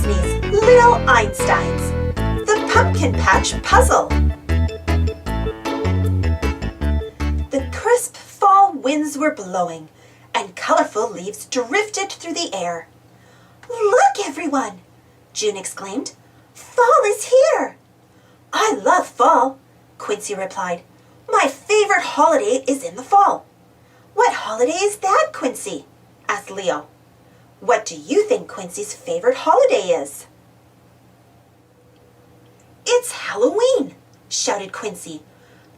Disney's Little Einsteins, The Pumpkin Patch Puzzle. The crisp fall winds were blowing, and colorful leaves drifted through the air. "Look, everyone!" June exclaimed. "Fall is here!" "I love fall," Quincy replied. "My favorite holiday is in the fall." "What holiday is that, Quincy?" asked Leo. "What do you think Quincy's favorite holiday is?" "It's Halloween!" shouted Quincy.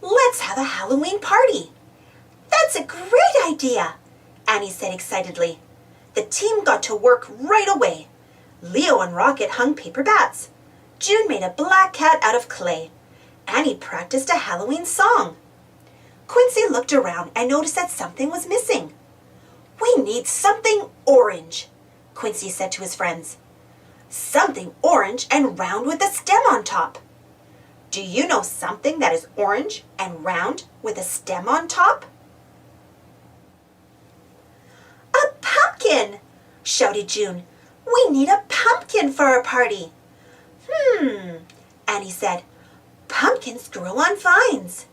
"Let's have a Halloween party." "That's a great idea!" Annie said excitedly. The team got to work right away. Leo and Rocket hung paper bats. June made a black cat out of clay. Annie practiced a Halloween song. Quincy looked around and noticed that something was missing. "We need something orange," Quincy said to his friends. "Something orange and round with a stem on top." "Do you know something that is orange and round with a stem on top?" "A pumpkin!" shouted June. "We need a pumpkin for our party." Annie said. "Pumpkins grow on vines."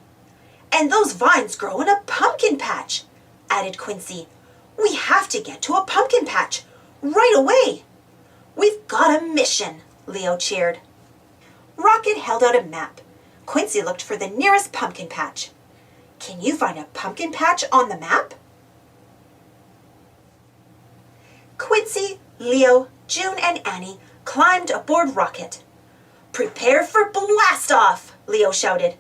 "And those vines grow in a pumpkin patch," added Quincy. "We have to get to a pumpkin patch right away." "We've got a mission," Leo cheered. Rocket held out a map. Quincy looked for the nearest pumpkin patch. "Can you find a pumpkin patch on the map?" Quincy, Leo, June, and Annie climbed aboard Rocket. "Prepare for blast-off!" Leo shouted.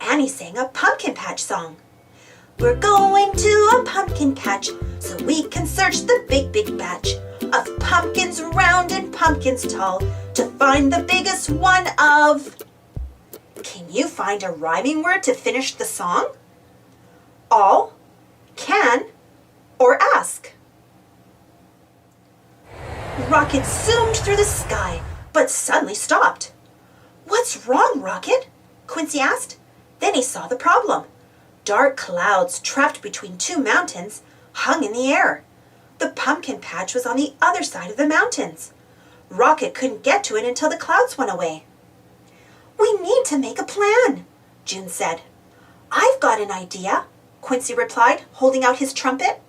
Annie sang a pumpkin patch song. "We're going to a pumpkin patch so we can search the big, big batch of pumpkins round and pumpkins tall to find the biggest one of..." Can you find a rhyming word to finish the song? All, can, or ask? Rocket zoomed through the sky, but suddenly stopped. "What's wrong, Rocket?" Quincy asked. Then he saw the problem. Dark clouds trapped between two mountains hung in the air. The pumpkin patch was on the other side of the mountains. Rocket couldn't get to it until the clouds went away. "We need to make a plan," June said. "I've got an idea," Quincy replied, holding out his trumpet.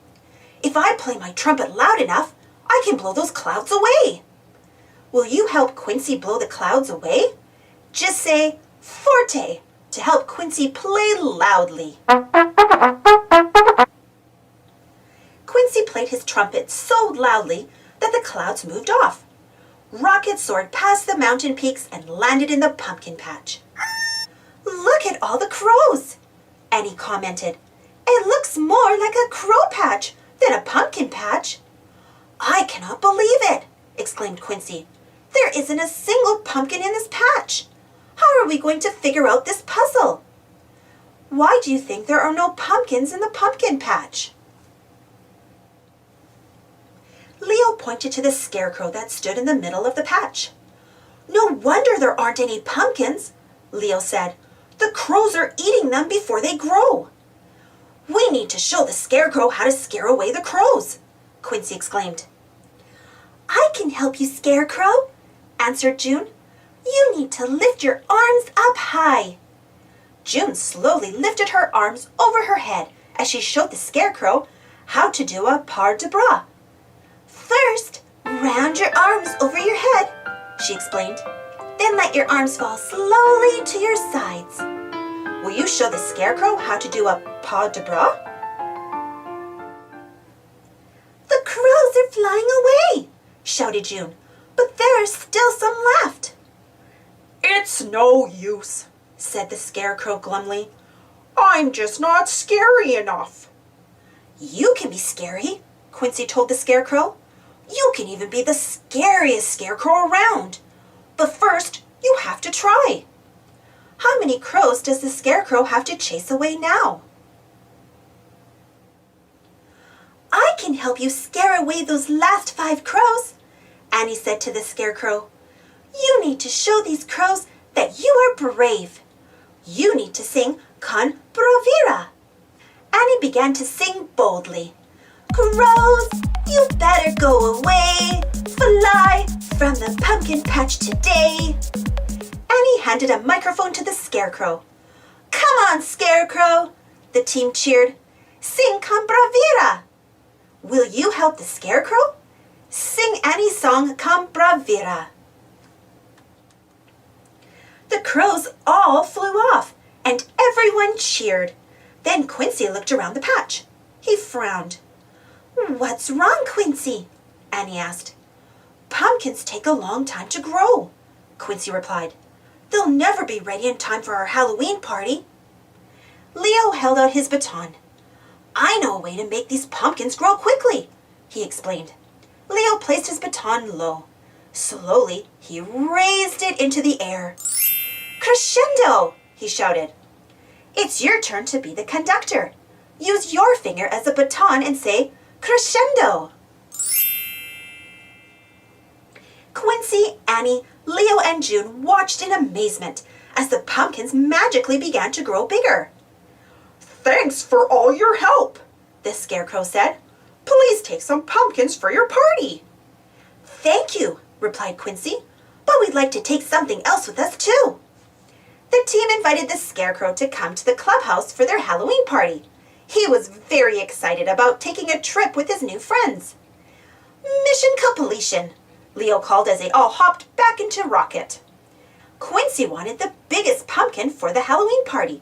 "If I play my trumpet loud enough, I can blow those clouds away." "Will you help Quincy blow the clouds away?" Just say forte to help Quincy play loudly. Quincy played his trumpet so loudly that the clouds moved off. Rocket soared past the mountain peaks and landed in the pumpkin patch. "Look at all the crows," Annie commented. "It looks more like a crow patch than a pumpkin patch." "I cannot believe it," exclaimed Quincy. "There isn't a single pumpkin in this patch. How are we going to figure out this puzzle?" "Why do you think there are no pumpkins in the pumpkin patch?" Leo pointed to the scarecrow that stood in the middle of the patch. "No wonder there aren't any pumpkins," Leo said. "The crows are eating them before they grow." "We need to show the scarecrow how to scare away the crows," Quincy exclaimed. "I can help you, Scarecrow," answered June. "You need to lift your arms up high." June slowly lifted her arms over her head as she showed the Scarecrow how to do a pas de bras. "First, round your arms over your head," she explained. "Then let your arms fall slowly to your sides." "Will you show the Scarecrow how to do a pas de bras?" "The crows are flying away," shouted June, "but there are still some left." "It's no use," said the Scarecrow glumly. "I'm just not scary enough." "You can be scary," Quincy told the Scarecrow. "You can even be the scariest scarecrow around. But first, you have to try." "How many crows does the Scarecrow have to chase away now?" "I can help you scare away those last 5 crows," Annie said to the Scarecrow. "You need to show these crows that you are brave. You need to sing Con Bravura." Annie began to sing boldly. "Crows, you better go away. Fly, from the pumpkin patch today. Annie handed a microphone to the Scarecrow. Come on, Scarecrow, the team cheered. Sing con bravura. Will you help the Scarecrow? Sing Annie's song con bravura. The crows all flew off, and everyone cheered. Then Quincy looked around the patch. He frowned. What's wrong, Quincy? Annie asked. Pumpkins take a long time to grow, Quincy replied. They'll never be ready in time for our Halloween party. Leo held out his baton. I know a way to make these pumpkins grow quickly, he explained. Leo placed his baton low. Slowly, he raised it into the air. Crescendo, he shouted. It's your turn to be the conductor. Use your finger as a baton and say, crescendo. Quincy, Annie, Leo, and June watched in amazement as the pumpkins magically began to grow bigger. Thanks for all your help, the Scarecrow said. Please take some pumpkins for your party. Thank you, replied Quincy, but we'd like to take something else with us too. The team invited the Scarecrow to come to the clubhouse for their Halloween party. He was very excited about taking a trip with his new friends. Mission completion, Leo called as they all hopped back into Rocket. Quincy wanted the biggest pumpkin for the Halloween party.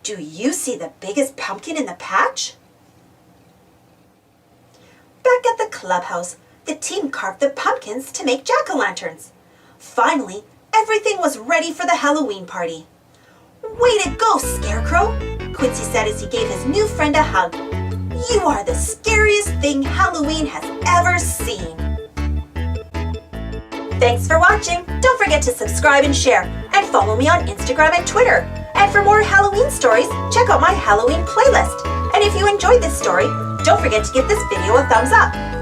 Do you see the biggest pumpkin in the patch? Back at the clubhouse, the team carved the pumpkins to make jack-o'-lanterns. Finally, everything was ready for the Halloween party. Way to go, Scarecrow, Quincy said as he gave his new friend a hug. You are the scariest thing Halloween has ever seen. Thanks for watching. Don't forget to subscribe and share, and follow me on Instagram and Twitter. And for more Halloween stories, check out my Halloween playlist. And if you enjoyed this story, don't forget to give this video a thumbs up.